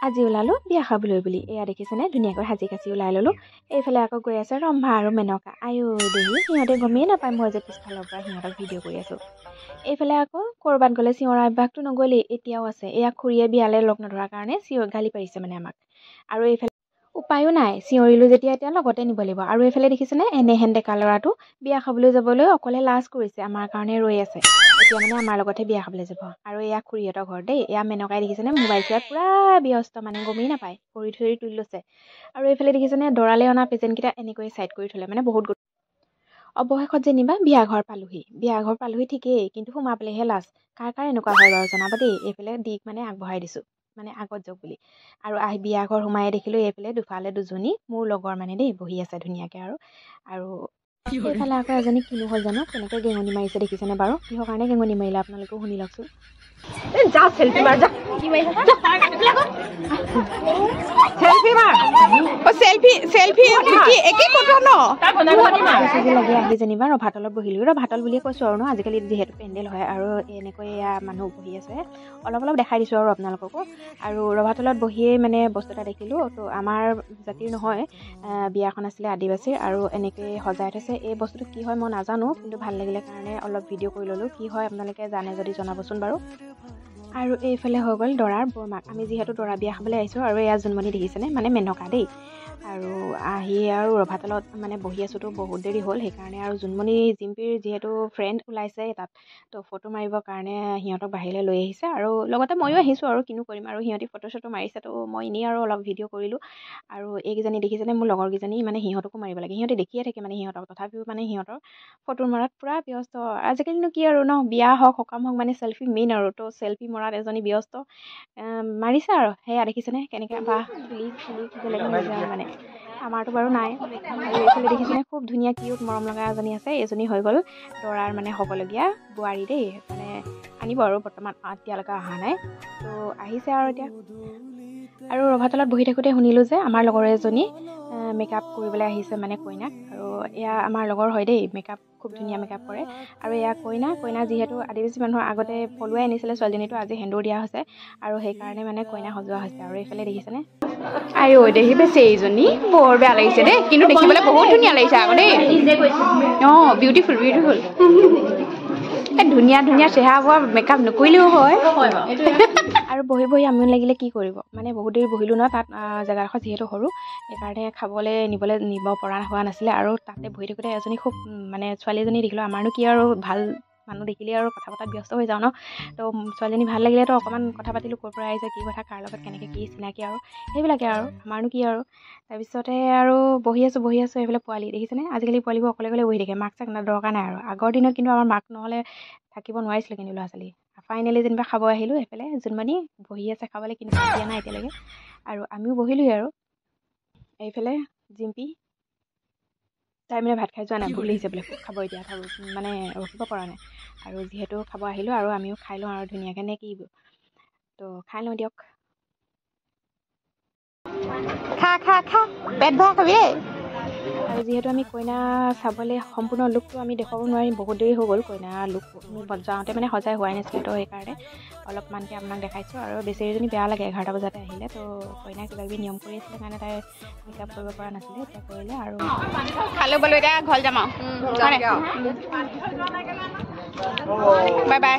আজি ওলালো বিয়া খাবলৈ বুলি এয়া দেখিছেনে ধুনীয়াকৈ সাজি কাচি ওলাই ল'লো এইফালে আকৌ গৈ আছে ৰম্ভা আৰু মেনকা আয়ো দেহি সিহঁতে গমেই নাপায় মই যে পিছফালৰ পৰা সিহঁতক ভিডিঅ' কৰি আছো এইফালে আকৌ ক'ৰবাত গ'লে চিঞৰা অভ্যাসটো নগ'লেই এতিয়াও আছে এয়া খুৰীয়ে বিয়ালৈ লগ নধৰাৰ কাৰণে গালি পাৰিছে মানে আমাক আৰু এইফালে উপায়ো নাই চিঞৰিলো যেতিয়া এতিয়া লগতে নিব লাগিব আৰু এইফালে দেখিছেনে এনেহেন ডেকা ল'ৰাটো বিয়া খাবলৈ যাবলৈ অকলে লাজ কৰিছে আমাৰ কাৰণে ৰৈ আছে এতিয়া মানে আমাৰ লগতে বিয়া খাবলৈ যাব আৰু এয়া খুৰীহঁতৰ ঘৰ দেই এয়া মেনকাই দেখিছেনে মোবাইল চোৱাত পুৰা ব্যস্ত মানে গমেই নাপায় ভৰি ধৰি তুলি লৈছে আৰু এইফালে দেখিছেনে দৰালে অনা পেজেণ্টকেইটা এনেকৈ ছাইড কৰি থ'লে মানে বহুত অৱশেষত যেনিবা বিয়া ঘৰ পালোহি ঠিকেই কিন্তু সোমাবলৈহে লাজ কাৰ এনেকুৱা হয় বাৰু জনাব দেই এইফালে দিক মানে আগবঢ়াই দিছোঁ মানে আগত যাওক বুলি আৰু বিয়া ঘৰ সোমাই দেখিলোঁ এইফালে দুফালে দুজনী মোৰ লগৰ মানে দেই বহি আছে ধুনীয়াকৈ আৰু এইফালে আকৌ এজনী কিনো হ'ল জানো কেনেকৈ গেঙনি মাৰিছে দেখিছেনে বাৰু কিহৰ কাৰণে গেঙনি মাৰিলে আপোনালোকেও শুনি লওকচোন যা চেল্ফি মাৰ যা কি মাৰিছা চেল্ফি মাৰ চেল্ফি কি একে কথা ন সাজি লাগি আহি যেনিবা ৰভাতলত বহিলোঁ ৰভাতল বুলিয়ে কৈছোঁ আৰু ন আজিকালি যিহেতু পেণ্ডেল হয় আৰু এনেকৈ এয়া মানুহ বহি আছে অলপ দেখাই দিছোঁ আৰু আপোনালোককো আৰু ৰভাতলত বহিয়েই মানে বস্তু এটা দেখিলোঁ তো আমাৰ জাতিৰ নহয় বিয়াখন আছিলে আদিবাসীৰ আৰু এনেকৈ সজাই থৈছে এই বস্তুটো কি হয় মই নাজানো কিন্তু ভাল লাগিলে কাৰণে অলপ ভিডিঅ' কৰি ল'লোঁ কি হয় আপোনালোকে জানে যদি জনাবচোন বাৰু আৰু এইফালে হৈ গ'ল দৰাৰ বৰমাক আমি যিহেতু দৰা বিয়া খাবলৈ আহিছোঁ আৰু এয়া জোনমণি দেখিছেনে মানে মেনকা দেই আৰু আহি আৰু ৰভাতলত মানে বহি আছোঁতো বহুত দেৰি হ'ল সেইকাৰণে আৰু জোনমণি জিম্পীৰ যিহেতু ফ্ৰেণ্ড ওলাইছে তাত তো ফটো মাৰিবৰ কাৰণে সিহঁতক বাহিৰলৈ লৈ আহিছে আৰু লগতে ময়ো আহিছোঁ আৰু কিনো কৰিম আৰু সিহঁতি ফটো চটো মাৰিছে তো মই এনেই আৰু অলপ ভিডিঅ' কৰিলোঁ আৰু এইকেইজনী দেখিছেনে মোৰ লগৰকেইজনী মানে সিহঁতকো মাৰিব লাগে সিহঁতে দেখিয়ে থাকে মানে সিহঁতক তথাপিও মানে সিহঁতৰ ফটো মৰাত পুৰা ব্যস্ত আজিকালিনো কি আৰু ন বিয়া হওক সকাম হওক মানে চেল্ফি মেইন আৰু তো চেল্ফি মৰাত এজনী ব্যস্ত মাৰিছে আৰু সেয়া দেখিছেনে কেনেকৈ বাহ তুলি বেলেগ মাৰিছে আৰু মানে আমাৰতো বাৰু নাই আৰু এইফালে দেখিছেনে খুব ধুনীয়া কিউট মৰম লগা এজনী আছে এইজনী হৈ গ'ল দৰাৰ মানে হ'বলগীয়া বোৱাৰী দেই মানে আনিব আৰু বৰ্তমান এতিয়ালৈকে অহা নাই তো আহিছে আৰু এতিয়া আৰু ৰভাতলত বহি থাকোঁতে শুনিলোঁ যে আমাৰ লগৰ এজনী মেকআপ কৰিবলৈ আহিছে মানে কইনাক আৰু এয়া আমাৰ লগৰ হয় দেই মেকআপ খুব ধুনীয়া মেকআপ কৰে আৰু এয়া কইনা যিহেতু আদিবাসী মানুহৰ আগতে পলুৱাই আনিছিলে ছোৱালীজনীটো আজি সেন্দুৰ দিয়া হৈছে আৰু সেইকাৰণে মানে কইনা সজোৱা হৈছে আৰু এইফালে দেখিছেনে আইও দেহি বেছি এইজনী বৰ বেয়া লাগিছে দেই কিন্তু দেখিবলৈ বহুত ধুনীয়া লাগিছে আকৌ দেই অঁ বিউটিফুল ধুনীয়া চেহেৰাবোৰ মেকআপ নকৰিলেও হয় আৰু বহি আমনি লাগিলে কি কৰিব মানে বহুত দেৰি বহিলোঁ ন তাত জেগাডোখৰ যিহেতু সৰু সেইকাৰণে খাবলৈ নিব পৰা হোৱা নাছিলে আৰু তাতে বহি থাকোঁতে এজনী খুব মানে ছোৱালী এজনী দেখিলোঁ আমাৰনো কি আৰু ভাল মানুহ দেখিলে আৰু কথা পতাত ব্যস্ত হৈ যাওঁ ন তো ছোৱালীজনী ভাল লাগিলেতো অকণমান কথা পাতিলোঁ ক'ৰ পৰা আহিছে কি কথা কাৰ লগত কেনেকৈ কি চিনাকি আৰু সেইবিলাকে আৰু আমাৰনো কি আৰু তাৰপিছতে আৰু বহি আছোঁ এইফালে পোৱালি দেখিছেনে আজিকালি পোৱালিবোৰ অকলে বহি থাকে মাক চাক দৰকাৰ নাই আৰু আগৰ দিনত কিন্তু আমাৰ মাক নহ'লে থাকিব নোৱাৰিছিলে কিন্তু ল'ৰা ছোৱালী ফাইনেলি যেনিবা খাব আহিলোঁ এইফালে জোনমণি বহি আছে খাবলৈ কিন্তু দিয়া নাই এতিয়ালৈকে আৰু আমিও বহিলোঁহি আৰু এইফালে জিম্পী তাই মানে ভাত খাই যোৱা নাই ভুল লাগিছে বোলে খাব এতিয়া মানে ৰখিব পৰা নাই আৰু যিহেতু খাব আহিলোঁ আৰু আমিও খাই লওঁ আৰু ধুনীয়াকৈ নে কি তো খাই লওঁ দিয়ক খা পেট ভৰাই খাবি দেই আৰু যিহেতু আমি কইনা চাবলৈ সম্পূৰ্ণ লুকটো আমি দেখুৱাব নোৱাৰিম বহুত দেৰি হৈ গ'ল কইনা লুক আমি যাওঁতে মানে সজাই হোৱাই নাছিলে তো সেইকাৰণে অলপমানকৈ আপোনাক দেখাইছোঁ আৰু বেছিজনী বেয়া লাগে 11টা বজাতে আহিলে তো কইনা কিবাকিবি নিয়ম কৰি আছিলে কাৰণে তাই মেকআপ কৰিব পৰা নাছিলে এতিয়া কৰিলে আৰু খালোঁ বোলো এতিয়া ঘৰ যাম আৰু বাই বাই